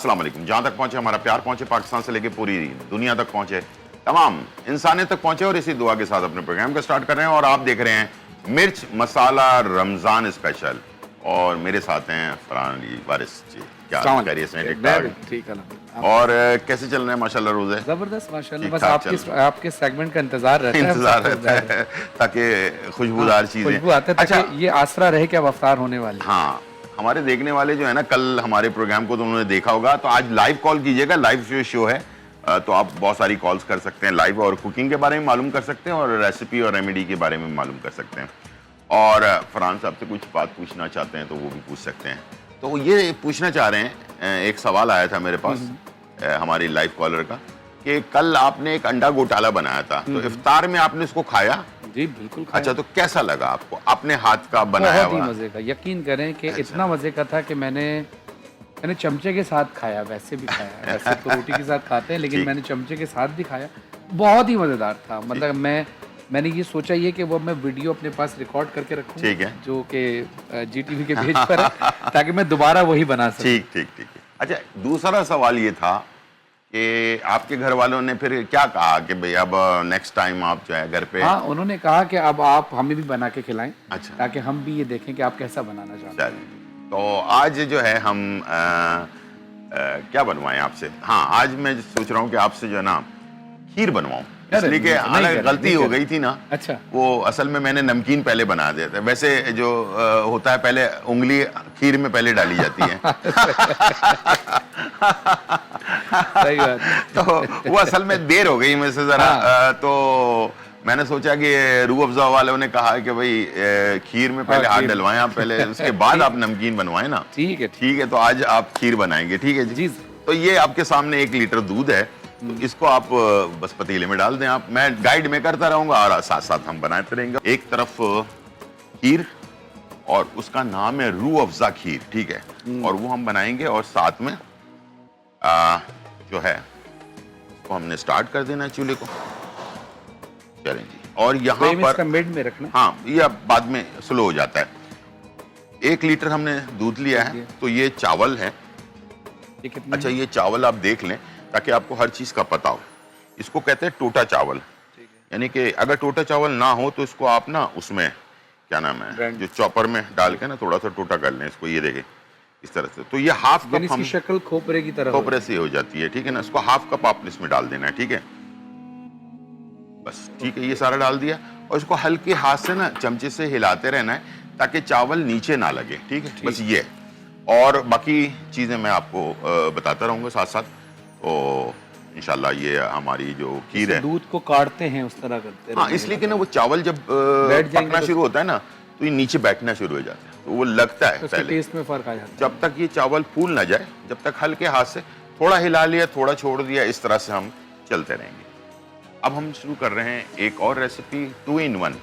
अस्सलाम वालेकुम। जहां तक पहुंचे हमारा प्यार पहुंचे, पाकिस्तान से लेके पूरी दुनिया तक पहुंचे, तमाम इंसानियत तक पहुंचे, और इसी दुआ के साथ अपने प्रोग्राम को स्टार्ट कर रहे हैं। और आप देख रहे हैं मिर्च मसाला रमजान स्पेशल, और मेरे साथ हैं फरहान अली वारिस जी। क्या खैरियत से? ठीक है। और कैसे चल रहे हैं माशाल्लाह रोजे? जबरदस्त माशाल्लाह। बस आपके सेगमेंट का इंतजार रहता है ताकि खुशबूदार चीजें खुशबू आते हैं, अच्छा ये आसरा रहे कि अब अफ्तार होने वाली। हाँ, हमारे देखने वाले जो है ना, कल हमारे प्रोग्राम को तो उन्होंने देखा होगा, तो आज लाइव कॉल कीजिएगा। लाइव शो है, तो आप बहुत सारी कॉल्स कर सकते हैं लाइव, और कुकिंग के बारे में मालूम कर सकते हैं, और रेसिपी और रेमेडी के बारे में मालूम कर सकते हैं। और फरहान साहब से कुछ बात पूछना चाहते हैं तो वो भी पूछ सकते हैं। तो ये पूछना चाह रहे हैं, एक सवाल आया था मेरे पास हमारी लाइव कॉलर का, कि कल आपने एक अंडा गोटाला बनाया था, तो इफ्तार में आपने इसको खाया? जी बिल्कुल खाया। अच्छा, तो कैसा लगा आपको अपने हाथ का बनाया हुआ? बहुत ही मजे का, यकीन करें कि इतना मजे का था कि मैंने चमचे के साथ खाया, वैसे भी खाया, वैसे तो रोटी के साथ खाते हैं, लेकिन मैंने चमचे के साथ भी खाया। बहुत ही मजेदार था। मतलब मैंने ये सोचा ये कि वो मैं वीडियो अपने पास रिकॉर्ड करके रखूं, ठीक है, जो कि GTV के पेज पर है, ताकि मैं दोबारा वही बना सकूं। ठीक ठीक ठीक। अच्छा, दूसरा सवाल ये था कि आपके घर वालों ने फिर क्या कहा कि भाई अब नेक्स्ट टाइम आप जो है घर पे? हाँ, उन्होंने कहा कि अब आप हमें भी बना के खिलाएं। अच्छा, ताकि हम भी ये देखें कि आप कैसा बनाना चाहते हैं। तो आज जो है हम क्या बनवाएं आपसे? हाँ, आज मैं सोच रहा हूँ कि आपसे जो है ना खीर बनवाऊं, इसलिए कि हालांकि गलती हो गई थी ना। अच्छा, वो असल में मैंने नमकीन पहले बना दिया था। वैसे जो होता है, पहले उंगली खीर में पहले डाली जाती है। सही बात। तो वो असल में देर हो गई मुझसे जरा। तो मैंने सोचा कि रूह अफ़ज़ा वालों ने कहा कि भाई खीर में पहले हाथ डलवाएं आप पहले, उसके बाद आप नमकीन बनवाएं ना। ठीक है, ठीक है। तो आज आप खीर बनाएंगे, ठीक है जी? तो ये आपके सामने 1 लीटर दूध है, तो इसको आप बस पतीले में डाल दें। आप, मैं गाइड में करता रहूंगा और साथ साथ हम बनाते रहेंगे। एक तरफ खीर, और उसका नाम है रूह अफ़ज़ा खीर, ठीक है? और वो हम बनाएंगे, और साथ में जो है तो हमने स्टार्ट कर देना है चूल्हे को। चलें जी। और यहाँ पर मिड में रखना। हाँ, ये बाद में स्लो हो जाता है। 1 लीटर हमने दूध लिया है, तो ये चावल है। अच्छा, ये चावल आप देख लें ताकि आपको हर चीज का पता हो। इसको कहते हैं टोटा चावल, यानी कि अगर टोटा चावल ना हो तो इसको आप ना उसमें क्या नाम है, जो चॉपर में डाल के ना थोड़ा सा टोटा कर लें इसको। ये देखें इस तरह से, तो ये हाफ कप हम, शक्ल खोपरे की तरह, खोपरे से हो जाती है, ठीक है ना? इसको हाफ कप आपने इसमें डाल देना है, ठीक है? बस ठीक है, ये सारा डाल दिया, और इसको हल्के हाथ से ना चमचे से हिलाते रहना है ताकि चावल नीचे ना लगे, ठीक है? बस ये, और बाकी चीजें मैं आपको बताता रहूंगा साथ साथ। तो इंशाल्लाह ये हमारी जो खीर है, दूध को काटते हैं उस तरह करते हैं। हाँ, इसलिए कि ना वो चावल जब पकना शुरू होता है ना, तो ये नीचे बैठना शुरू हो जाता है, तो वो लगता है पहले, टेस्ट में फर्क आ जाता है। जब तक ये चावल फूल ना जाए, जब तक हल्के हाथ से थोड़ा हिला लिया, थोड़ा छोड़ दिया, इस तरह से हम चलते रहेंगे। अब हम शुरू कर रहे हैं एक और रेसिपी, 2 in 1।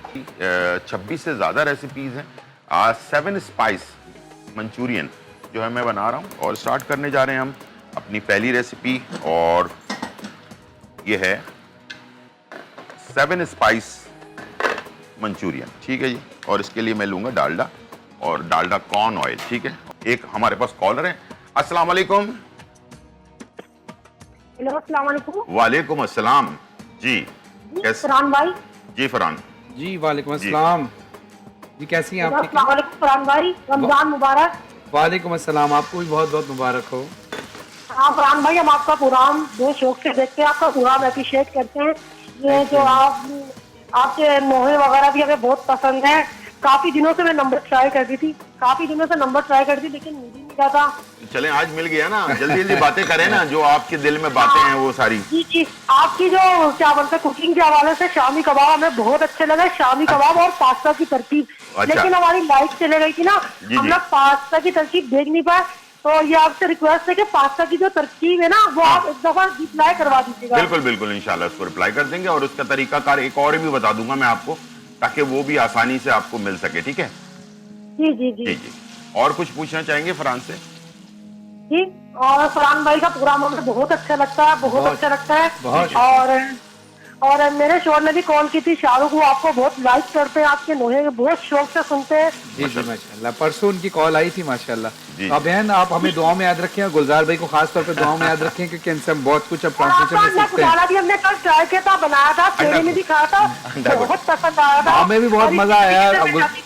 26 से ज्यादा रेसिपीज हैं। 7 स्पाइस मंचूरियन जो है मैं बना रहा हूँ, और स्टार्ट करने जा रहे हैं हम अपनी पहली रेसिपी, और ये है 7 स्पाइस मंचूरियन, ठीक है जी? और इसके लिए मैं लूंगा डालडा, और डालडा कॉर्न ऑयल, ठीक है? एक हमारे पास कॉलर है। अस्सलाम वालेकुम। हेलो, अस्सलाम वालेकुम। वालेकुम अस्सलाम जी। फरहान भाई जी, वालेकुम अस्सलाम जी, कैसी हैं आप? अस्सलाम वालेकुम फरहान भाई, रमजान मुबारक। वालेकुम अस्सलाम, आपको भी बहुत बहुत मुबारक हो। हाँ फरहान भाई, हम आपका प्रोग्राम बहुत शौक से देखते हैं, आपका प्रोग्राम अप्रिशिएट करते हैं। ये जो आपके मोहे वगैरह भी हमें बहुत पसंद है। काफी दिनों से मैं नंबर ट्राई करती थी, लेकिन मिल ही नहीं रहा था। चलें, आज मिल गया ना। जल्दी जल्दी बातें करें ना, जो आपके दिल में बातें हैं वो सारी। जी, आपकी जो क्या बोलते हैं कुकिंग के हवाले से शामी कबाब हमें बहुत अच्छे लगे, शामी कबाब और पास्ता की तरकीब। लेकिन हमारी लाइट चले गई थी ना, हम लोग पास्ता की तरकीब देख नहीं पाए। तो ये आपसे रिक्वेस्ट है कि पास्ता की जो तरकीब है ना, वो आप एक दफा रिप्लाई करवा दीजिएगा। बिल्कुल बिल्कुल, इंशाल्लाह उसको रिप्लाई कर देंगे, और उसका तरीकाकार एक और भी बता दूंगा मैं आपको, ताकि वो भी आसानी से आपको मिल सके, ठीक है? जी। और कुछ पूछना चाहेंगे फरहान से? जी, और फरहान भाई का प्रोग्राम हमें बहुत अच्छा लगता है, बहुत अच्छा लगता है। और मेरे शोर ने भी कॉल की थी, शाहरुख वो आपको बहुत लाइक करते हैं, आपके नोहे बहुत शौक से सुनते हैं। जी जी माशाल्लाह, परसों उनकी कॉल आई थी माशाल्लाह। जी। अब बहन आप हमें दुआ में याद रखें, और गुलजार भाई को खास तौर पे दुआ में याद रखें, क्योंकि इनसे हम बहुत कुछ अब ट्रांसलेशन में सीखते हैं। खाना भी हमने कल ट्राई किया था, बनाया था, सेरे में भी खाया था, बहुत पसंद आया था। हमें भी बहुत मजा आया।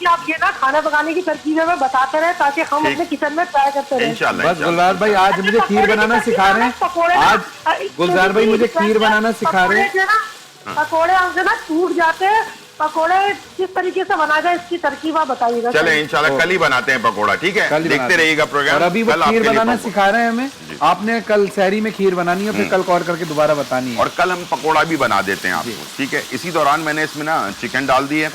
आप ये ना खाना पकाने की तरकीबें हमें बताते रहे, ताकि हम अपने किचन में ट्राई करते रहे। इंशाल्लाह बस गुलजार भाई आज मुझे खीर बनाना सिखा रहे हैं। आज गुलजार भाई मुझे खीर बनाना सिखा रहे हैं। पकोड़े हमसे ना टूट जाते हैं, पकोड़े किस तरीके से बना जाए इसकी तरकीब आप बताइएगा। चले इंशाल्लाह कल ही बनाते हैं पकोड़ा, ठीक है, देखते रहिएगा प्रोग्राम। और अभी वो खीर बनाना सिखा रहे हैं हमें। आपने कल सहरी में खीर बनानी है, फिर कल कॉल करके दोबारा बतानी है, और कल हम पकोड़ा भी बना देते हैं आपको, ठीक है। इसी दौरान मैंने इसमें ना चिकन डाल दी है,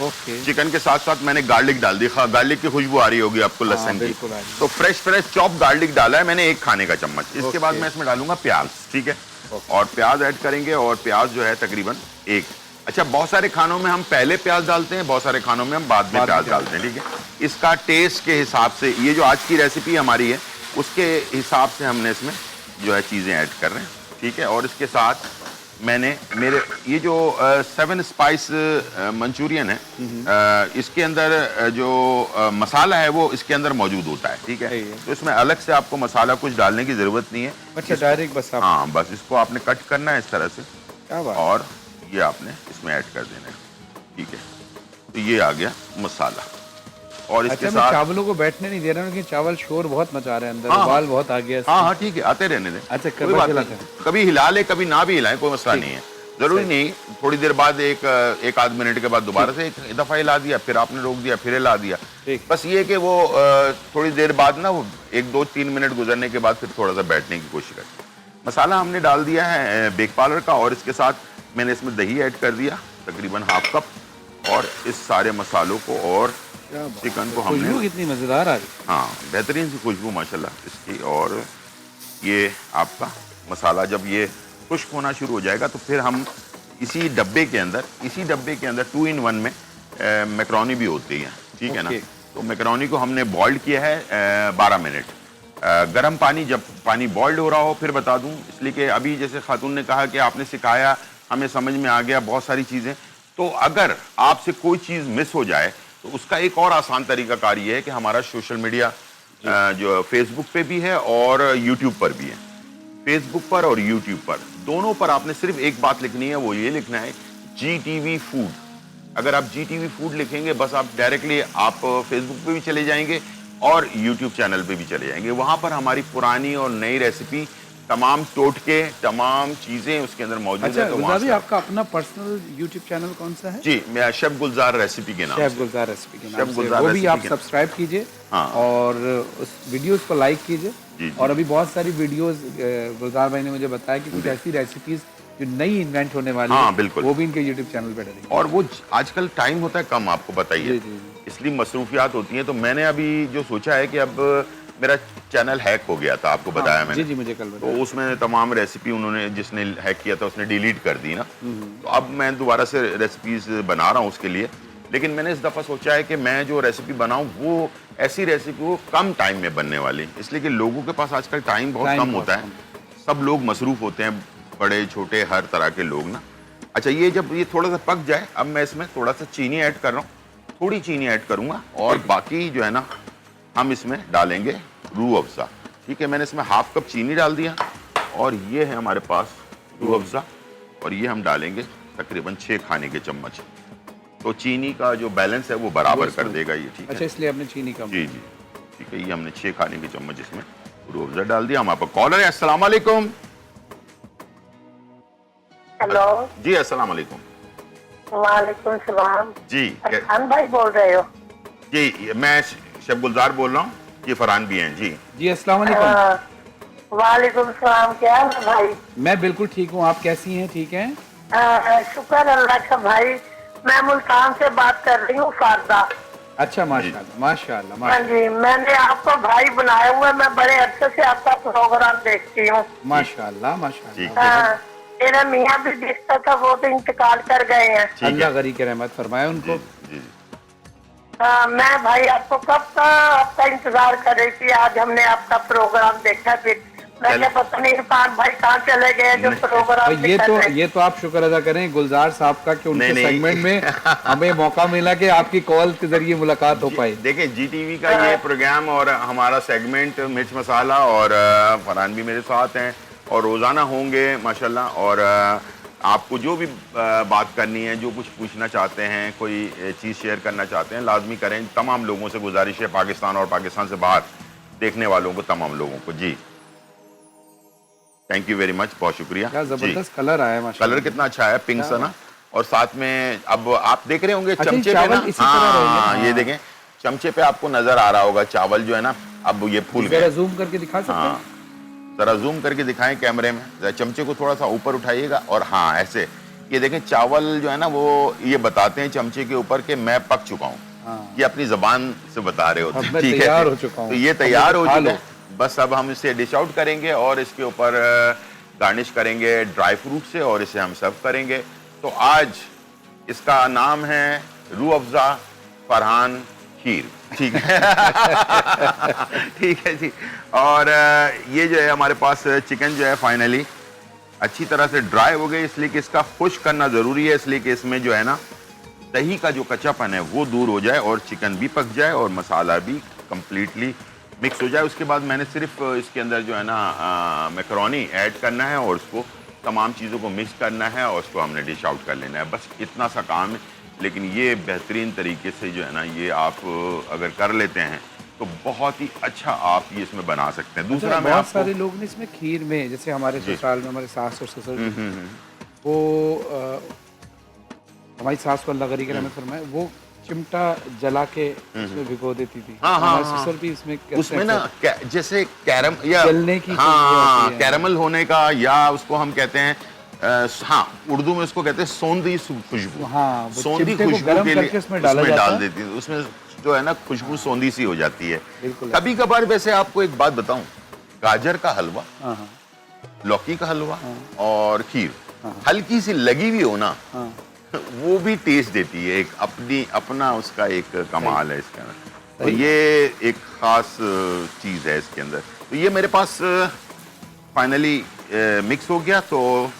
चिकन के साथ साथ मैंने गार्लिक डाल दी। गार्लिक की खुशबू आ रही होगी आपको, लहसुन की, तो फ्रेश चॉप गार्लिक डाला है मैंने 1 खाने का चम्मच। इसके बाद मैं इसमें डालूंगा प्याज, ठीक है, और प्याज ऐड करेंगे, और प्याज जो है तकरीबन 1। अच्छा, बहुत सारे खानों में हम पहले प्याज डालते हैं, बहुत सारे खानों में हम बाद में प्याज डालते हैं, ठीक है। इसका टेस्ट के हिसाब से, ये जो आज की रेसिपी हमारी है उसके हिसाब से हमने इसमें जो है चीज़ें ऐड कर रहे हैं, ठीक है। और इसके साथ मैंने मेरे ये जो 7 स्पाइस मंचूरियन है, इसके अंदर जो मसाला है वो इसके अंदर मौजूद होता है, ठीक है। तो इसमें अलग से आपको मसाला कुछ डालने की ज़रूरत नहीं है। अच्छा, डायरेक्ट बस आप, हाँ, बस इसको आपने कट करना है इस तरह से, क्या बात, और ये आपने इसमें ऐड कर देना है, ठीक है। तो ये आ गया मसाला, और इसके अच्छा, मैं साथ चावलों को बैठने नहीं दे रहा हूँ, क्योंकि चावल शोर बहुत मचा रहे हैं अंदर, हाँ, उबाल बहुत आ गया। हाँ हाँ, ठीक है, आते रहने दें। अच्छा, कोई बात नहीं, कभी हिला ले कभी ना भी हिलाएं, कोई मसला नहीं है। जरूरी नहीं, थोड़ी देर बाद एक आध मिनट के बाद दोबारा से एक दफा हिला दिया, फिर आपने रोक दिया, फिर हिला दिया। बस ये कि वो थोड़ी देर बाद ना, वो 1 2 3 मिनट गुजरने के बाद फिर थोड़ा सा बैठने की कोशिश करें। मसाला हमने डाल दिया है बेक पार्लर का, और इसके साथ मैंने इसमें दही ऐड कर दिया तकरीबन 1/2 कप, और इस सारे मसालों को और चिकन को हमने, खुशबू कितनी मजेदार आ रही है। हाँ, बेहतरीन सी खुशबू माशाल्लाह इसकी। और ये आपका मसाला जब ये खुश्क होना शुरू हो जाएगा, तो फिर हम इसी डब्बे के अंदर 2 in 1 में मैकरोनी भी होती है, ठीक है ना। तो मैकरोनी को हमने बॉइल्ड किया है 12 मिनट। गर्म पानी, जब पानी बॉइल्ड हो रहा हो फिर बता दूं, इसलिए कि अभी जैसे खातून ने कहा कि आपने सिखाया, हमें समझ में आ गया बहुत सारी चीज़ें, तो अगर आपसे कोई चीज़ मिस हो जाए तो उसका एक और आसान तरीकाकार ये है कि हमारा सोशल मीडिया जो फेसबुक पे भी है और यूट्यूब पर भी है। फेसबुक पर और यूट्यूब पर, दोनों पर आपने सिर्फ एक बात लिखनी है, वो ये लिखना है GTV फूड। अगर आप GTV फूड लिखेंगे, बस आप डायरेक्टली आप फेसबुक पे भी चले जाएंगे और यूट्यूब चैनल पे भी चले जाएंगे। वहाँ पर हमारी पुरानी और नई रेसिपी, तमाम टोटके, तमाम चीजें उसके अंदर मौजूद है। तो गुलजार भाई, आपका अपना पर्सनल यूट्यूब चैनल कौन सा है? जी, मैं शेफ गुलजार रेसिपी के नाम से। शेफ गुलजार रेसिपी के नाम से, वो भी आप सब्सक्राइब कीजिए, और उस वीडियोस को लाइक कीजिए। और अभी बहुत सारी वीडियोस गुलजार भाई ने मुझे बताया कि कुछ ऐसी रेसिपीज जो नई इन्वेंट होने वाली है, बिल्कुल, वो भी इनके यूट्यूब चैनल पे डलेंगी। और वो आजकल टाइम होता है कम, आपको बताइए, इसलिए मसरूफियात होती हैं। तो मैंने अभी जो सोचा है कि अब मेरा चैनल हैक हो गया था, आपको बताया मैंने। जी, मुझे कल बताया। तो उसमें तमाम रेसिपी उन्होंने, जिसने हैक किया था उसने डिलीट कर दी ना। तो अब मैं दोबारा से रेसिपीज बना रहा हूँ उसके लिए। लेकिन मैंने इस दफ़ा सोचा है कि मैं जो रेसिपी बनाऊँ वो ऐसी रेसिपी हो कम टाइम में बनने वाली, इसलिए कि लोगों के पास आजकल टाइम बहुत कम होता है, सब लोग मसरूफ होते हैं, बड़े छोटे हर तरह के लोग ना। अच्छा, ये जब ये थोड़ा सा पक जाए, अब मैं इसमें थोड़ा सा चीनी ऐड कर रहा हूँ, थोड़ी चीनी ऐड करूँगा, और बाकी जो है ना हम इसमें डालेंगे रूह अफ़ज़ा, ठीक है। मैंने इसमें 1/2 कप चीनी डाल दिया, और ये है हमारे पास रूह अफ़ज़ा, और ये हम डालेंगे तकरीबन 6 खाने के चम्मच। तो चीनी का जो बैलेंस है वो बराबर कर देगा ये, ठीक है। अच्छा, इसलिए आपने चीनी कम? जी, ठीक है। ये हमने 6 खाने के चम्मच इसमें रूह अफ़ज़ा डाल दिया। हमारे पास कॉलर है। अस्सलाम वालेकुम। हेलो जी, अस्सलाम वालेकुम। वालेकुम सलाम जी, फरहान भाई बोल रहे हो? जी, मैं शेफ गुलजार बोल रहा हूँ, ये फरहान भी हैं। जी, अस्सलाम वालेकुम। वालेकुम सलाम, क्या हाल है भाई? मैं बिल्कुल ठीक हूँ, आप कैसी हैं? ठीक हैं, शुक्र अल्लाह का भाई। मैं मुल्तान से बात कर रही हूँ, फारदा। अच्छा, माशाल्लाह माशाल्लाह। हाँ जी, मैंने आपको भाई बनाया हुआ है, मैं बड़े अच्छे से आपका प्रोग्राम देखती हूँ। माशाल्लाह माशाल्लाह। मेरा मियाँ भी देखता था, वो तो इंतकाल कर गए हैं। अल्लाह गनी की रहमत फरमाए उनको। मैं भाई आपको कब का आपका इंतजार कर रही थी, आज हमने आपका प्रोग्राम देखा, फिर मैं क्या पता नहीं इरफान भाई कहाँ चले गए जो प्रोग्राम और ये तो आप शुक्र अदा करें गुलजार साहब का कि उनके नहीं। सेगमेंट में हमें मौका मिला कि आपकी कॉल के जरिए मुलाकात हो पाई। देखिए GTV का ये प्रोग्राम और हमारा सेगमेंट मिर्च मसाला और फरहान भी मेरे साथ हैं और रोज़ाना होंगे माशाल्लाह। और आपको जो भी बात करनी है, जो कुछ पूछना चाहते हैं, कोई चीज़ शेयर करना चाहते हैं, लाजमी करें। तमाम लोगों से गुजारिश है, पाकिस्तान और पाकिस्तान से बाहर देखने वालों को, तमाम लोगों को। जी थैंक यू वेरी मच, बहुत शुक्रिया। क्या जबरदस्त कलर आया है माशाल्लाह। कलर कितना अच्छा है, पिंक सा ना। और साथ में अब आप देख रहे होंगे अच्छा, चमचे पे चावल ना, इसी तरह रहेंगे। हाँ ये देखें चमचे पे आपको नजर आ रहा होगा चावल जो है ना, अब ये फूल जरा गए। जूम करके दिखा सकते हाँ हैं? जरा जूम करके दिखाएं कैमरे में, जरा चमचे को थोड़ा सा ऊपर उठाइएगा और हाँ ऐसे ये देखें चावल जो है ना वो ये बताते हैं चमचे के ऊपर कि मैं पक चुका हूँ। हाँ। ये अपनी जबान से बता रहे होते अब हैं, मैं ठीक तैयार है। हो चुका हूँ। तो ये अब तैयार हो मुझे खा चुका लो। है। बस अब हम इसे डिश आउट करेंगे और इसके ऊपर गार्निश करेंगे ड्राई फ्रूट से और इसे हम सर्व करेंगे। तो आज इसका नाम है रूह अफ़ज़ा फरहान खीर, ठीक है। ठीक है जी। और ये जो है हमारे पास चिकन जो है फाइनली अच्छी तरह से ड्राई हो गई, इसलिए कि इसका खुश्क करना ज़रूरी है, इसलिए कि इसमें जो है ना दही का जो कच्चापन है वो दूर हो जाए और चिकन भी पक जाए और मसाला भी कंप्लीटली मिक्स हो जाए। उसके बाद मैंने सिर्फ इसके अंदर जो है ना मैकरोनी ऐड करना है और उसको तमाम चीज़ों को मिक्स करना है और उसको हमने डिश आउट कर लेना है। बस इतना सा काम है, लेकिन ये बेहतरीन तरीके से जो है ना ये आप अगर कर लेते हैं तो बहुत ही अच्छा आप ये इसमें बना सकते हैं। दूसरा मैं बहुत आपको सारे लोग ने इसमें खीर में, जैसे हमारे ससुराल में हमारे सास और ससुर वो हमारी सास को अल्लाह करी के रहमत फरमाए, वो चिमटा जला के उसमें भिगो देती थी। हाँ, हमारे हाँ, ससुर भी इसमें करते उसमें हैं। ना जैसे कैरम या जलने की हाँ होती है। कैरमल होने का, या उसको हम कहते हैं हाँ उर्दू में उसको कहते हैं सौंधी खुशबू। हाँ, वो सौंधी चिमटे को खुशबू गरम के करके लिए उसमें डाला जाता डाल है। देती है, उसमें जो है ना खुशबू सौंधी सी हो जाती है। बिल्कुल। कभी कभार वैसे आपको एक बात बताऊं, गाजर का हलवा, हाँ हाँ लौकी का हलवा और खीर हल्की सी लगी हुई हो ना, हाँ। वो भी टेस्ट देती है, एक अपना उसका एक कमाल है इसके अंदर। तो सही। ये एक खास चीज है इसके अंदर। तो ये मेरे पास फाइनली मिक्स हो गया। तो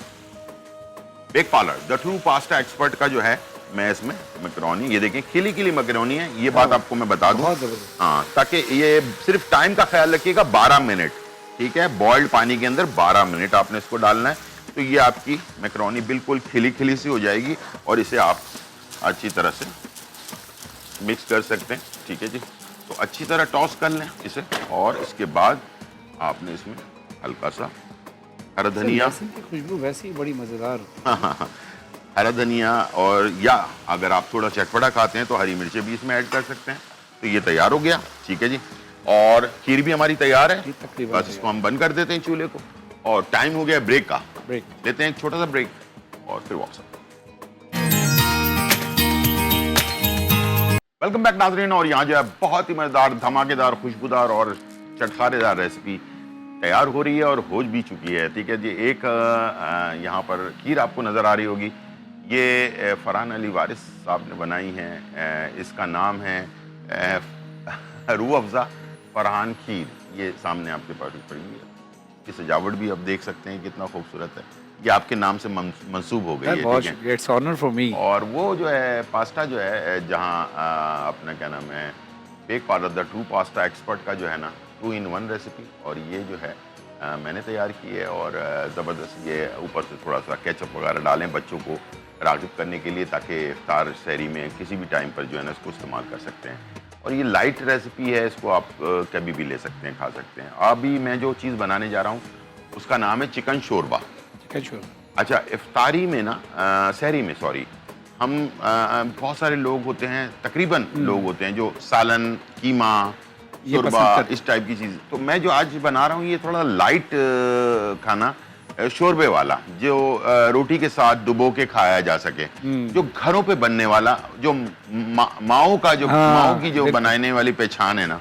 bake parlour the true pasta expert का जो है मैं इसमें मैकरोनी, ये देखें खिली खिली मैकरोनी है, ये बात आपको मैं बता दूं। बहुत जबरदस्त। हाँ, ताकि ये सिर्फ टाइम का ख्याल रखिएगा, 12 मिनट, ठीक है। बॉइल्ड पानी के अंदर 12 मिनट आपने इसको डालना है। तो ये आपकी मैकरोनी बिल्कुल खिली खिली सी हो जाएगी और इसे आप अच्छी तरह से मिक्स कर सकते हैं, ठीक है जी। तो अच्छी तरह टॉस कर लें इसे और इसके बाद आपने इसमें हल्का सा हरा धनिया, लहसुन की खुशबू वैसे ही बड़ी मजेदार होती हरा धनिया, और या अगर आप थोड़ा चटपटा खाते हैं तो हरी मिर्चें भी इसमें ऐड कर सकते हैं। तो ये तैयार हो गया, ठीक है जी। और खीर भी हमारी तैयार है, ये तकरीबन बस इसको हम बंद कर देते हैं चूल्हे को। और टाइम हो गया ब्रेक का, ब्रेक। लेते हैं एक छोटा सा ब्रेक और फिर वापस। वेलकम बैक नाज़रीन। और यहाँ जो है बहुत ही मज़ेदार, धमाकेदार, खुशबूदार और चटखारेदार रेसिपी तैयार हो रही है और हो भी चुकी है, ठीक है जी। एक यहाँ पर खीर आपको नज़र आ रही होगी, ये फरहान अली वारिस साहब ने बनाई है। इसका नाम है रूह अफ़ज़ा फरहान खीर। ये सामने आपके पास पड़ी हुई है, की सजावट भी आप देख सकते हैं कितना खूबसूरत है। ये आपके नाम से मंसूब हो गई है, बहुत ठीक है। It's honour for me. और वो जो है पास्ता जो है, जहाँ अपना क्या नाम है, bake parlour the true pasta expert का जो है ना 2-in-1 रेसिपी, और ये जो है मैंने तैयार की है। और ज़बरदस्त ये ऊपर से थोड़ा सा केचप वगैरह डालें बच्चों को राग़िब करने के लिए, ताकि इफ्तार सहरी में किसी भी टाइम पर जो है ना इसको इस्तेमाल कर सकते हैं। और ये लाइट रेसिपी है, इसको आप कभी भी ले सकते हैं, खा सकते हैं। अभी मैं जो चीज़ बनाने जा रहा हूँ उसका नाम है चिकन शोरबा। अच्छा, इफ्तारी में ना सहरी में सॉरी, हम बहुत सारे लोग होते हैं, तकरीबन लोग होते हैं जो सालन, कीमा, शोरबा, इस टाइप की चीज़। तो मैं जो आज बना रहा हूँ ये थोड़ा लाइट खाना, शोरबे वाला, जो रोटी के साथ डुबो के खाया जा सके, जो घरों पे बनने वाला, जो माओ का जो माओ की जो बनाने वाली पहचान है ना,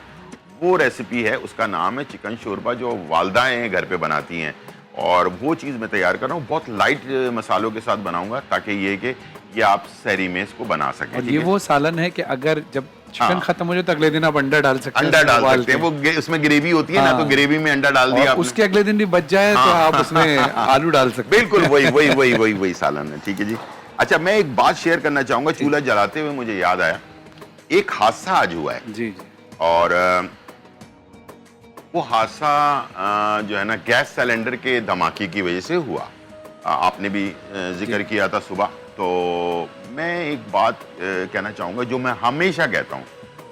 वो रेसिपी है। उसका नाम है चिकन शोरबा, जो वालदाएं घर पे बनाती हैं। और वो चीज़ मैं तैयार कर रहा हूँ, बहुत लाइट मसालों के साथ बनाऊंगा, ताकि ये कि ये आप सहरी में इसको बना सकें। और ये वो सालन है कि अगर जब चिकन खत्म हो जाए तो अगले दिन आप अंडा डाल सकते हैं, अंडा डाल उबाल सकते हैं, के। वो उसमें ग्रेवी होती है ना, हाँ। तो ग्रेवी में अंडा डाल दिया और आपने। उसके अगले दिन भी बच जाए तो आप उसमें आलू डाल सकते हैं। बिल्कुल वही सालन है। ठीक है जी। अच्छा, मैं एक बात शेयर करना चाहूंगा, चूल्हा जलाते हुए मुझे याद आया, एक हादसा आज हुआ है, जी जी और वो हादसा जो है ना गैस सिलेंडर के धमाके की वजह से हुआ। आपने भी जिक्र किया था सुबह, तो मैं एक बात कहना चाहूँगा जो मैं हमेशा कहता हूँ,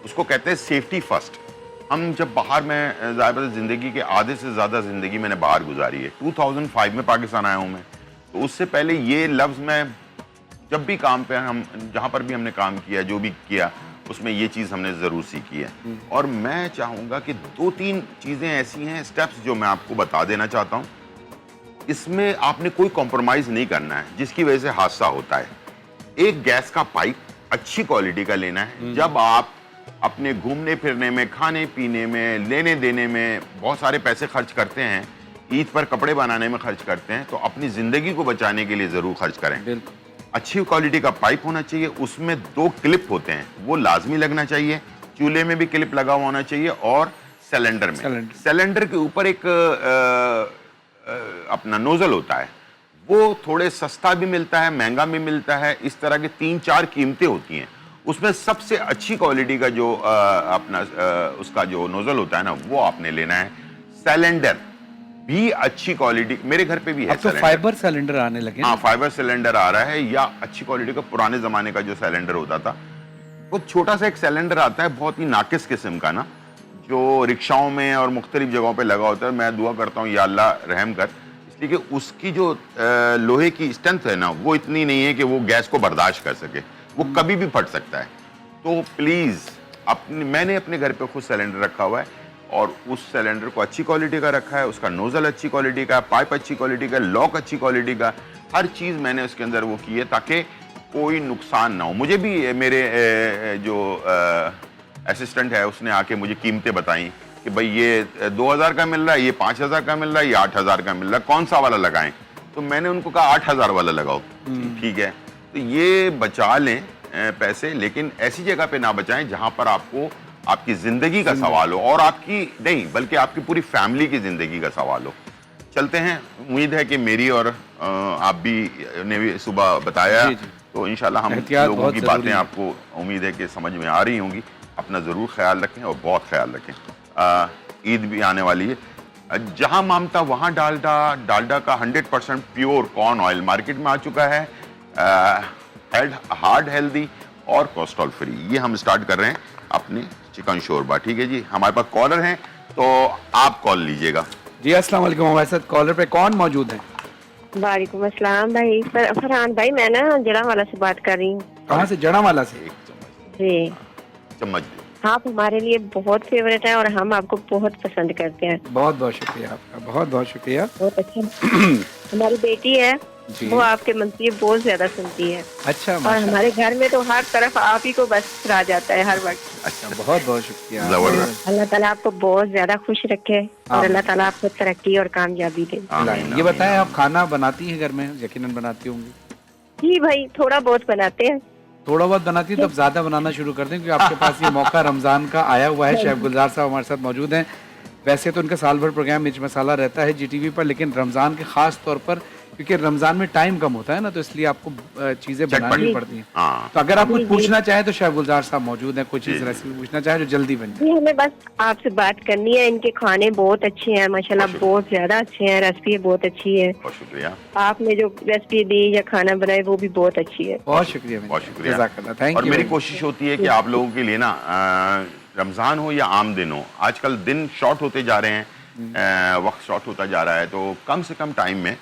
उसको कहते हैं सेफ्टी फर्स्ट। हम जब बाहर में ज़्यादातर ज़िंदगी के आधे से ज़्यादा ज़िंदगी मैंने बाहर गुजारी है। 2005 में पाकिस्तान आया हूँ मैं, तो उससे पहले ये लफ्ज़ मैं जब भी काम पे हम जहाँ पर भी हमने काम किया, जो भी किया, उसमें ये चीज़ हमने ज़रूर सीखी है। और मैं चाहूँगा कि 2-3 चीज़ें ऐसी हैं, स्टेप्स जो मैं आपको बता देना चाहता हूँ, इसमें आपने कोई कॉम्प्रोमाइज़ नहीं करना है जिसकी वजह से हादसा होता है। एक गैस का पाइप अच्छी क्वालिटी का लेना है। जब आप अपने घूमने फिरने में, खाने पीने में, लेने देने में बहुत सारे पैसे खर्च करते हैं, ईद पर कपड़े बनाने में खर्च करते हैं, तो अपनी ज़िंदगी को बचाने के लिए ज़रूर खर्च करें। बिल्कुल। अच्छी क्वालिटी का पाइप होना चाहिए, उसमें 2 क्लिप होते हैं, वो लाजमी लगना चाहिए। चूल्हे में भी क्लिप लगा हुआ होना चाहिए, और सिलेंडर में, सिलेंडर के ऊपर एक अपना नोजल होता है, वो थोड़े सस्ता भी मिलता है, महंगा भी मिलता है। इस तरह के 3-4 कीमतें होती हैं। उसमें सबसे अच्छी क्वालिटी का जो उसका जो नोजल होता है ना, वो आपने लेना है। सिलेंडर भी अच्छी क्वालिटी, मेरे घर पे भी है। अब तो फाइबर सिलेंडर आने लगे। हाँ, फाइबर सिलेंडर आ रहा है, या अच्छी क्वालिटी का पुराने जमाने का जो सिलेंडर होता था, वो छोटा सा एक सिलेंडर आता है, बहुत ही नाकिस किस्म का ना, जो रिक्शाओं में और मुख्तलिफ जगहों पे लगा होता है। मैं दुआ करता हूँ या अल्लाह रहम कर, इसलिए कि उसकी जो लोहे की स्ट्रेंथ है ना, वो इतनी नहीं है कि वो गैस को बर्दाश्त कर सके, वो कभी भी फट सकता है। तो प्लीज़ मैंने अपने घर पे खुद सिलेंडर रखा हुआ है, और उस सिलेंडर को अच्छी क्वालिटी का रखा है, उसका नोजल अच्छी क्वालिटी का, पाइप अच्छी क्वालिटी का, लॉक अच्छी क्वालिटी का, हर चीज़ मैंने उसके अंदर वो की है ताकि कोई नुकसान ना हो। मुझे भी मेरे जो असिस्टेंट है, उसने आके मुझे कीमतें बताई कि भाई ये 2000 का मिल रहा है, ये 5000 का मिल रहा है, ये 8000 का मिल रहा है, कौन सा वाला लगाएं? तो मैंने उनको कहा 8000 वाला लगाओ। ठीक है, तो ये बचा लें पैसे, लेकिन ऐसी जगह पे ना बचाएं जहां पर आपको आपकी जिंदगी का सवाल हो, और आपकी नहीं बल्कि आपकी पूरी फैमिली की जिंदगी का सवाल हो। चलते हैं, उम्मीद है कि मेरी और आप भी ने भी सुबह बताया, तो इंशाल्लाह हम लोगों की बातें आपको उम्मीद है कि समझ में आ रही होंगी। अपना ज़रूर ख्याल रखें, और बहुत ख्याल रखें। ईद भी आने वाली है, जहां मामता वहां डालडा। डालडा का 100% प्योर कॉर्न ऑयल मार्केट में आ चुका है, हार्ड हेल्दी और कोलेस्ट्रॉल फ्री। ये हम स्टार्ट कर रहे हैं अपनी चिकन शोरबा। ठीक है जी, हमारे पास कॉलर हैं, तो आप कॉल लीजिएगा। जी अस्सलाम वालेकुम। हमारे साथ कॉलर पे कौन मौजूद है? वालेकुम अस्सलाम भाई। फरहान भाई, मैं ना जड़ावाला से बात कर रही हूँ। कहाँ से? जड़ावाला से। एक चम्मच, जी, चम्मच। आप हमारे लिए बहुत फेवरेट है, और हम आपको बहुत पसंद करते हैं। बहुत बहुत शुक्रिया आपका, बहुत बहुत शुक्रिया। बहुत अच्छा। हमारी बेटी है, वो आपके मंत्री बहुत ज्यादा सुनती है। अच्छा, और हमारे घर में तो हर तरफ आप ही को बस रह जाता है हर वक्त। अच्छा, बहुत बहुत शुक्रिया। जबरदस्त। अल्लाह ताला आपको बहुत ज्यादा खुश रखे, और अल्लाह ताला आपको तरक्की और कामयाबी दे। ये बताएं, आप खाना बनाती हैं घर में? यकीनन बनाती होंगी। जी भाई, थोड़ा बहुत बनाते हैं। थोड़ा बहुत बनाती है, तब ज्यादा बनाना शुरू कर दें, क्योंकि आपके पास ये मौका रमजान का आया हुआ है। शेफ गुलजार साहब हमारे साथ मौजूद हैं। वैसे तो उनका साल भर प्रोग्राम मिर्च मसाला रहता है जीटीवी पर, लेकिन रमजान के खास तौर पर, क्योंकि रमजान में टाइम कम होता है ना, तो इसलिए आपको चीजें बनानी पड़ती हैं। तो अगर आप कुछ पूछना चाहें तो शेफ गुलजार साहब मौजूद हैं, कोई चीज रेसिपी पूछना चाहे जो जल्दी बन जाए। हमें बस आपसे बात करनी है। इनके खाने बहुत अच्छे हैं माशाल्लाह, बहुत ज्यादा अच्छे हैं। रेसिपी बहुत अच्छी है। बहुत शुक्रिया। आपने जो रेसिपी दी या खाना बनाए, वो भी बहुत अच्छी है। बहुत शुक्रिया, बहुत शुक्रिया। थैंक और यू। मेरी कोशिश होती है कि आप लोगों के लिए ना, रमजान हो या आम दिन हो, आजकल दिन शॉर्ट होते जा रहे हैं, वक्त शॉर्ट होता जा रहा है, तो कम से कम टाइम में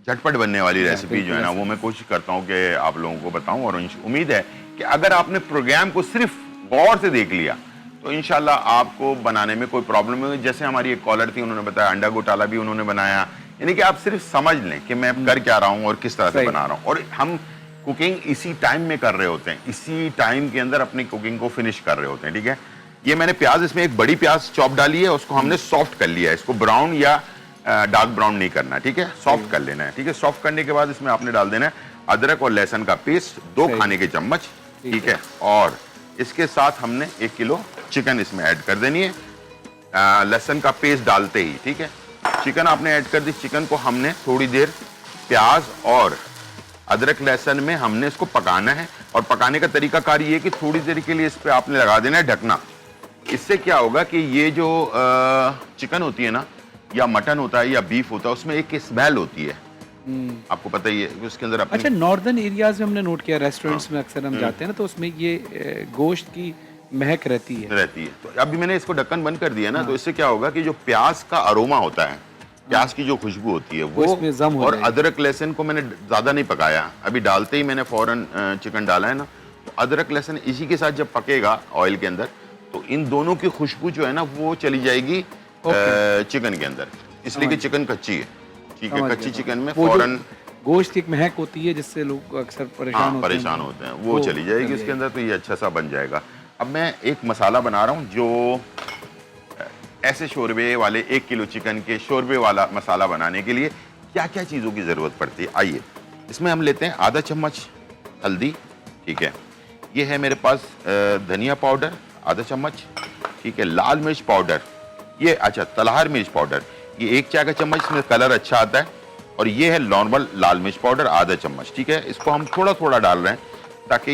झटपट बनने वाली रेसिपी जो है ना, वो मैं कोशिश करता हूँ कि आप लोगों को बताऊं। और उम्मीद है कि अगर आपने प्रोग्राम को सिर्फ गौर से देख लिया, तो इंशाल्लाह आपको बनाने में कोई प्रॉब्लम नहीं होगी। जैसे हमारी एक कॉलर थी, उन्होंने बताया अंडा घोटाला भी उन्होंने बनाया। यानी कि आप सिर्फ समझ लें कि मैं कर क्या रहा हूँ और किस तरह से बना रहा हूँ। और हम कुकिंग इसी टाइम में कर रहे होते हैं, इसी टाइम के अंदर अपनी कुकिंग को फिनिश कर रहे होते हैं। ठीक है, ये मैंने प्याज, इसमें एक बड़ी प्याज चॉप डाली है, उसको हमने सॉफ्ट कर लिया है। इसको ब्राउन या डार्क ब्राउन नहीं करना, ठीक है, सॉफ्ट कर लेना है। ठीक है, सॉफ्ट करने के बाद इसमें आपने डाल देना है अदरक और लहसुन का पेस्ट 2 खाने के चम्मच। ठीक है, और इसके साथ हमने 1 किलो चिकन इसमें ऐड कर देनी है, लहसुन का पेस्ट डालते ही, ठीक है। चिकन आपने ऐड कर दी, चिकन को हमने थोड़ी देर प्याज और अदरक लहसुन में हमने इसको पकाना है, और पकाने का तरीकाकार ये है कि थोड़ी देर के लिए इस पे आपने लगा देना है ढकना। इससे क्या होगा कि ये जो चिकन होती है ना, या मटन होता है या बीफ होता है, उसमें एक स्मेल होती है, आपको पता ही है उसके अंदर अच्छा, नॉर्दर्न एरियाज में हमने नोट किया, रेस्टोरेंट्स में अक्सर हम जाते हैं ना, तो उसमें ये गोश्त की महक रहती है। तो अभी मैंने इसको ढक्कन बंद कर दिया ना, तो इससे क्या होगा कि जो प्याज का अरोमा होता है, प्याज की जो खुशबू होती है वो इसमें जम हो और जाएगी। अदरक लहसुन को मैंने ज्यादा नहीं पकाया, अभी डालते ही मैंने फौरन चिकन डाला है ना, तो अदरक लहसुन इसी के साथ जब पकेगा ऑयल के अंदर, तो इन दोनों की खुशबू जो है ना वो चली जाएगी चिकन के अंदर, इसलिए कि चिकन कच्ची है, ठीक है। कच्ची चिकन में फौरन गोश्त की एक महक होती है जिससे लोग अक्सर परेशान होते हैं, वो चली जाएगी इसके अंदर, तो ये अच्छा सा बन जाएगा। अब मैं एक मसाला बना रहा हूँ जो ऐसे शोरबे वाले 1 किलो चिकन के शोरबे वाला मसाला बनाने के लिए क्या क्या चीज़ों की ज़रूरत पड़ती है, आइए। इसमें हम लेते हैं आधा चम्मच हल्दी, ठीक है। ये है मेरे पास धनिया पाउडर आधा चम्मच, ठीक है। लाल मिर्च पाउडर, ये अच्छा तलहार मिर्च पाउडर, ये 1 चाय का चम्मच, इसमें कलर अच्छा आता है। और ये है नॉर्मल लाल मिर्च पाउडर आधा चम्मच, ठीक है। इसको हम थोड़ा थोड़ा डाल रहे हैं ताकि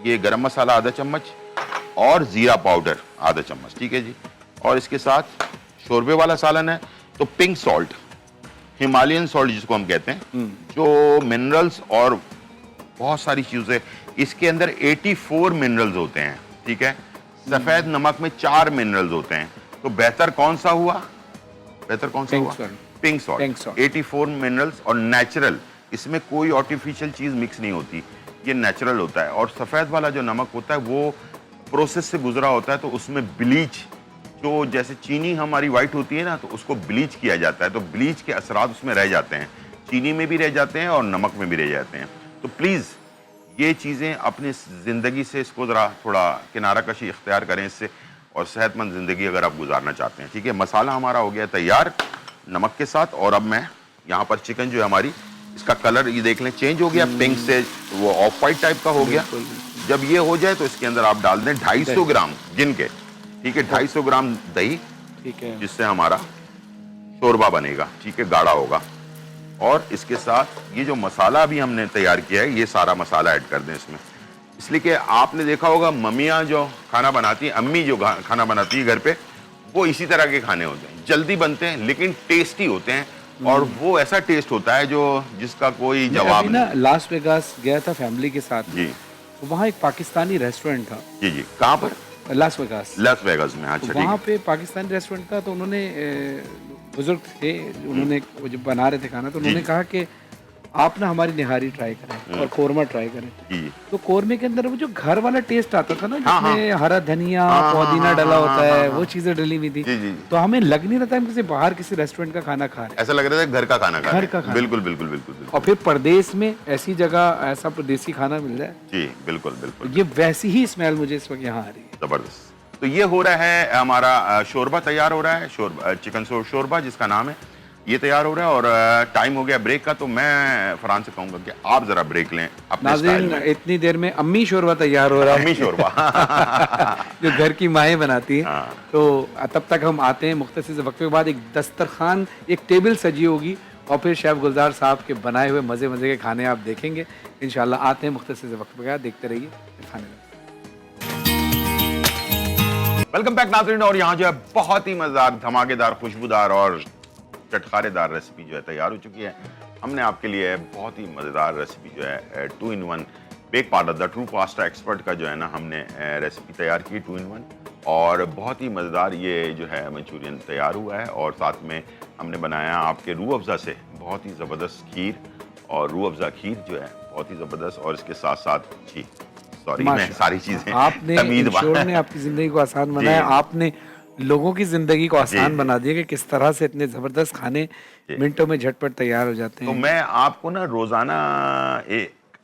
ये गरम मसाला आधा चम्मच और जीरा पाउडर आधा चम्मच, ठीक है जी। और इसके साथ शोरबे वाला सालन है तो पिंक सॉल्ट, हिमालयन सॉल्ट जिसको हम कहते हैं, जो मिनरल्स और बहुत सारी चीजें इसके अंदर 84 मिनरल्स होते हैं, ठीक है। सफेद नमक में 4 मिनरल्स होते हैं, तो बेहतर कौन सा हुआ, पिंक सॉल्ट। 84 मिनरल्स और नेचुरल, इसमें कोई आर्टिफिशियल चीज मिक्स नहीं होती, ये नेचुरल होता है। और सफेद वाला जो नमक होता है वो प्रोसेस से गुजरा होता है, तो उसमें ब्लीच, जो जैसे चीनी हमारी वाइट होती है ना, तो उसको ब्लीच किया जाता है, तो ब्लीच के असरात उसमें रह जाते हैं, चीनी में भी रह जाते हैं और नमक में भी रह जाते हैं। तो प्लीज़ ये चीज़ें अपनी ज़िंदगी से इसको ज़रा थोड़ा किनारा कशी इख्तियार करें इससे, और सेहतमंद ज़िंदगी अगर आप गुजारना चाहते हैं, ठीक है। मसाला हमारा हो गया तैयार नमक के साथ, और अब मैं यहाँ पर चिकन जो है हमारी, इसका कलर ये देख लें चेंज हो गया, पिंक से वो ऑफ वाइट टाइप का हो गया। जब ये हो जाए तो इसके अंदर आप डाल दें 250 ग्राम गिन के, ठीक है, 250 ग्राम दही, ठीक है, जिससे हमारा शोरबा बनेगा, ठीक है, गाढ़ा होगा। और इसके साथ ये जो मसाला अभी हमने तैयार किया है, ये सारा मसाला ऐड कर दें इसमें, इसलिए कि आपने देखा होगा मम्मियाँ जो खाना बनाती हैं, अम्मी जो खाना बनाती है घर पे, वो इसी तरह के खाने होते हैं, जल्दी बनते हैं लेकिन टेस्टी होते हैं, और वो ऐसा टेस्ट होता है जो जिसका कोई जवाब नहीं। लास वेगास गया था फैमिली के साथ जी, तो वहाँ एक पाकिस्तानी रेस्टोरेंट था। जी जी, कहाँ पर? लास वेगास में। अच्छा, तो वहाँ पे पाकिस्तानी रेस्टोरेंट था, तो उन्होंने बुजुर्ग थे, उन्होंने जो बना रहे थे खाना, तो उन्होंने कहा कि आप ना हमारी निहारी ट्राई करें और कोरमा ट्राई करें। तो कोरमे के अंदर वो जो घर वाला टेस्ट आता था ना, जिसमें हरा धनिया पुदीना डला होता है, वो चीजें डली हुई थी, तो हमें लग नहीं रहा था हम किसी बाहर किसी रेस्टोरेंट का खाना खा रहे हैं, ऐसा लग रहा था घर का खाना खा रहे हैं। घर का खाना, बिल्कुल बिल्कुल बिल्कुल बिल्कुल। और फिर परदेश में ऐसी जगह ऐसा देसी खाना मिल जाए, जी बिल्कुल बिल्कुल, ये वैसी ही स्मेल मुझे इस वक्त यहाँ आ रही है, जबरदस्त। तो ये हो रहा है हमारा शोरबा तैयार हो रहा है, शोरबा चिकन शोरबा जिसका नाम है, ये तैयार हो रहा है। और टाइम हो गया ब्रेक का, तो मैं फरहान से कहूंगा कि आप जरा ब्रेक लें अपने स्टाइल में। इतनी देर में अम्मी शोरबा तैयार हो रहा है, अम्मी शोरबा जो घर की माएँ बनाती हैं। तो तब तक हम आते हैं मुख्तसर से वक्फे के बाद, एक दस्तरखान, एक टेबल सजी होगी, और फिर शेफ गुलजार साहब के बनाए हुए मज़े मज़े के खाने आप देखेंगे इंशाल्लाह। आते हैं मुख्तसर से वक्फे के बाद, देखते रहिए खाने। वेलकम बैक नाज़रीन, और यहाँ जो है बहुत ही मज़ेदार, धमाकेदार, खुशबूदार और चटखारेदार रेसिपी जो है तैयार हो चुकी है। हमने आपके लिए बहुत ही मज़ेदार रेसिपी जो है 2 in 1 bake parlour the true pasta expert का जो है ना, हमने रेसिपी तैयार की 2 in 1, और बहुत ही मज़ेदार ये जो है मंचूरियन तैयार हुआ है। और साथ में हमने बनाया आपके रूह अफ़ज़ा से बहुत ही ज़बरदस्त खीर, और रूह अफ़ज़ा खीर जो है बहुत ही ज़बरदस्त, और इसके साथ साथ जी सॉरी मैं सारी चीज़ें आपने आपकी ज़िंदगी को आसान बनाया, आपने लोगों की जिंदगी को आसान बना दिया कि किस तरह से इतने जबरदस्त खाने मिनटों में झटपट तैयार हो जाते हैं। तो मैं आपको ना रोजाना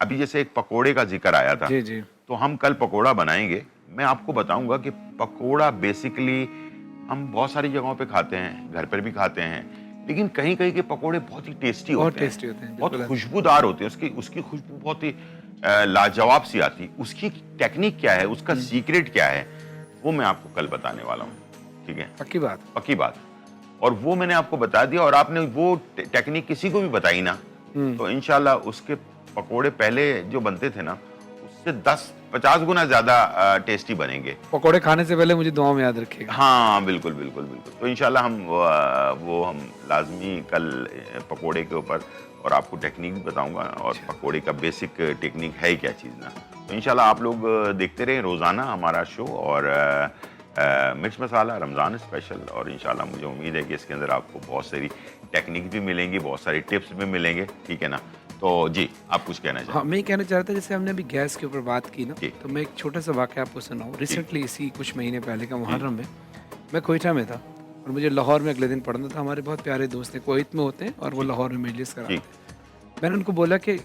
अभी जैसे एक पकोड़े का जिक्र आया था, जी, तो हम कल पकोड़ा बनाएंगे। मैं आपको बताऊंगा कि पकोड़ा बेसिकली हम बहुत सारी जगहों पे खाते हैं, घर पर भी खाते हैं, लेकिन कहीं कहीं के पकोड़े बहुत ही टेस्टी बहुत होते हैं, टेस्टी होते हैं, बहुत बिल्कुल। खुशबूदार होते हैं, उसकी उसकी खुशबू बहुत ही लाजवाब सी आती। उसकी टेक्निक क्या है, उसका सीक्रेट क्या है, वो मैं आपको कल बताने वाला हूँ, ठीक है? पक्की बात। पक्की बात। और वो मैंने आपको बता दिया और आपने वो टेक्निक किसी को भी बताई ना, तो इंशाल्लाह उसके पकोड़े पहले जो बनते थे ना, उससे 10-50 गुना ज्यादा टेस्टी बनेंगे। पकोड़े खाने से पहले मुझे दुआ में याद रखिएगा। हाँ बिल्कुल बिल्कुल बिल्कुल। तो इंशाल्लाह हम वो हम लाजमी कल पकोड़े के ऊपर और आपको टेक्निक भी बताऊंगा और पकोड़े का बेसिक टेक्निक है क्या चीज़ ना। तो इंशाल्लाह आप लोग देखते रहें रोज़ाना हमारा शो और मिर्च मसाला रमज़ान स्पेशल। और इंशाल्लाह मुझे उम्मीद है कि इसके अंदर आपको बहुत सारी टेक्निक भी मिलेंगी, बहुत सारी टिप्स भी मिलेंगे, ठीक है ना? तो जी आप कुछ कहना चाहिए? हाँ, मैं ये कहना चाह रहा था, जैसे हमने अभी गैस के ऊपर बात की ना, जी। तो मैं एक छोटा सा वाक़या आपको सुनाऊँ। रिसेंटली इसी कुछ महीने पहले का मुहर्रम में मैं कोयटा में था और मुझे लाहौर में अगले दिन पढ़ना था। हमारे बहुत प्यारे दोस्त हैं, कुवैत में होते हैं और वो लाहौर में मजलिस कराते जी। हैं। मैंने उनको बोला कि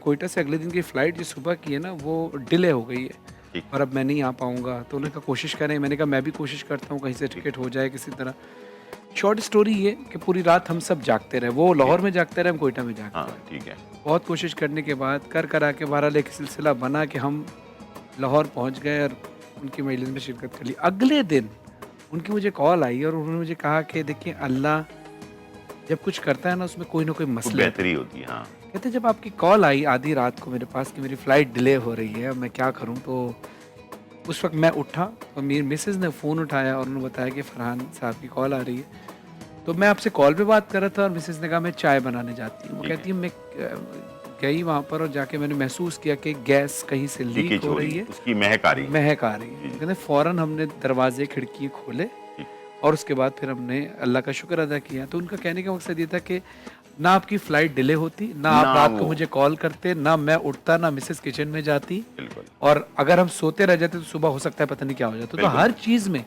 कोयटा से अगले दिन की फ़्लाइट जो सुबह की है ना, वो डिले हो गई जी। है और अब मैं नहीं आ पाऊँगा। तो उन्होंने कहा कोशिश करें। मैंने कहा मैं भी कोशिश करता हूँ, कहीं से टिकट हो जाए किसी तरह। शॉर्ट स्टोरी ये कि पूरी रात हम सब जागते रहे। वो लाहौर में जागते रहे, हम कोयटा में जागते हाँ रहे। ठीक है। बहुत कोशिश करने के बाद कर आके बहरहाल एक सिलसिला बना कि हम लाहौर पहुंच गए और उनकी मजलिस में शिरकत कर ली। अगले दिन उनकी मुझे कॉल आई और उन्होंने मुझे कहा कि देखिए, अल्लाह जब कुछ करता है ना, उसमें कोई ना कोई तो मसले होते बेहतरी होती है। हाँ हैं। कहते जब आपकी कॉल आई आधी रात को मेरे पास कि मेरी फ़्लाइट डिले हो रही है, अब मैं क्या करूं, तो उस वक्त मैं उठा और मेरी मिसेज़ ने फ़ोन उठाया और उन्होंने बताया कि फरहान साहब की कॉल आ रही है। तो मैं आपसे कॉल पे बात कर रहा था और मिसेज़ ने कहा मैं चाय बनाने जाती हूँ। वो ठीक है। कहती है मैं गई वहाँ पर और जाके मैंने महसूस किया कि गैस कहीं से लीक लीकेज हो रही है, उसकी महक आ रही है। महक आ रही है। कहते फ़ौरन हमने दरवाजे खिड़की खोले ठीक। और उसके बाद फिर हमने अल्लाह का शुक्र अदा किया। तो उनका कहने का मकसद ये था कि ना आपकी फ़्लाइट डिले होती, ना आप ना रात को वो- मुझे कॉल करते, ना मैं उठता, ना मिसेज़ किचन में जाती, बिल्कुल और अगर हम सोते रह जाते तो सुबह हो सकता है पता नहीं क्या हो जाता। तो बिल्कुल। हर चीज़ में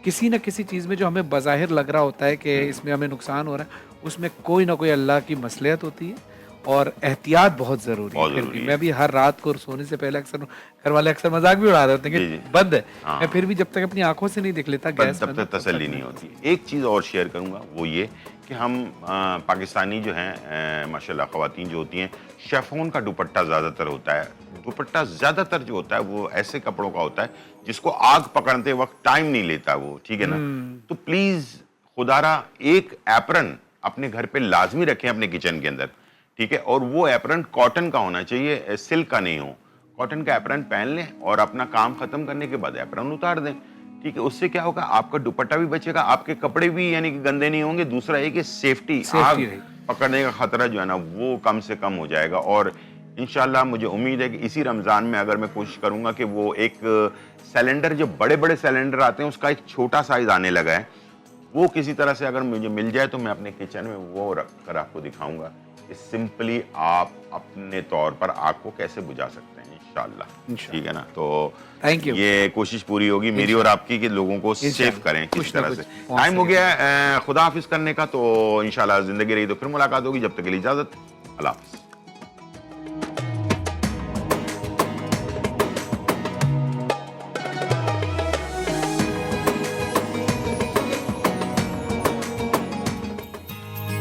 किसी न किसी चीज़ में जो हमें बज़ाहिर लग रहा होता है कि इसमें हमें नुकसान हो रहा है, उसमें कोई ना कोई अल्लाह की मसलहत होती है और एहतियात बहुत ज़रूरी बहुत है। फिर ज़रूरी भी है। मैं भी हर रात को सोने से पहले अक्सर घर वाले अक्सर मजाक भी उड़ा देते हैं जी, कि जी। बंद है। हाँ। मैं फिर भी जब तक अपनी आंखों से नहीं देख लेता पर गैस तब बंद है, तक तसल्ली नहीं होती। एक चीज़ और शेयर करूंगा, वो ये कि हम पाकिस्तानी जो हैं माशाल्लाह ख़वातीन जो होती हैं, शेफोन का दुपट्टा ज़्यादातर होता है। दुपट्टा ज़्यादातर जो होता है वो ऐसे कपड़ों का होता है जिसको आग पकड़ते वक्त टाइम नहीं लेता वो, ठीक है ना? तो प्लीज़ खुदारा एक एप्रन अपने घर पे लाजमी रखें अपने किचन के अंदर, ठीक है? और वो एप्रन कॉटन का होना चाहिए, सिल्क का नहीं हो। कॉटन का एप्रन पहन लें और अपना काम खत्म करने के बाद एप्रन उतार दें, ठीक है? उससे क्या होगा, आपका दुपट्टा भी बचेगा, आपके कपड़े भी यानी कि गंदे नहीं होंगे। दूसरा ये कि सेफ्टी आग रहेगी। पकड़ने का खतरा जो है ना वो कम से कम हो जाएगा। और इंशाल्लाह मुझे उम्मीद है कि इसी रमज़ान में अगर मैं कोशिश करूंगा कि वो एक सिलेंडर, जो बड़े-बड़े सिलेंडर आते हैं उसका एक छोटा साइज आने लगा है, वो किसी तरह से अगर मुझे मिल जाए तो मैं अपने किचन में वो रख कर आपको दिखाऊंगा कि सिंपली आप अपने तौर पर आग को कैसे बुझा सकते हैं इंशाल्लाह, ठीक है ना? तो थैंक यू। ये कोशिश पूरी होगी मेरी और आपकी कि लोगों को सेव करें किसी कुछ ना तरह कुछ से। पहुंच टाइम हो सके। गया है खुदा हाफिज करने का, तो इंशाल्लाह जिंदगी रही तो फिर मुलाकात होगी। जब तक के लिए इजाजत, अल्लाह हाफिज।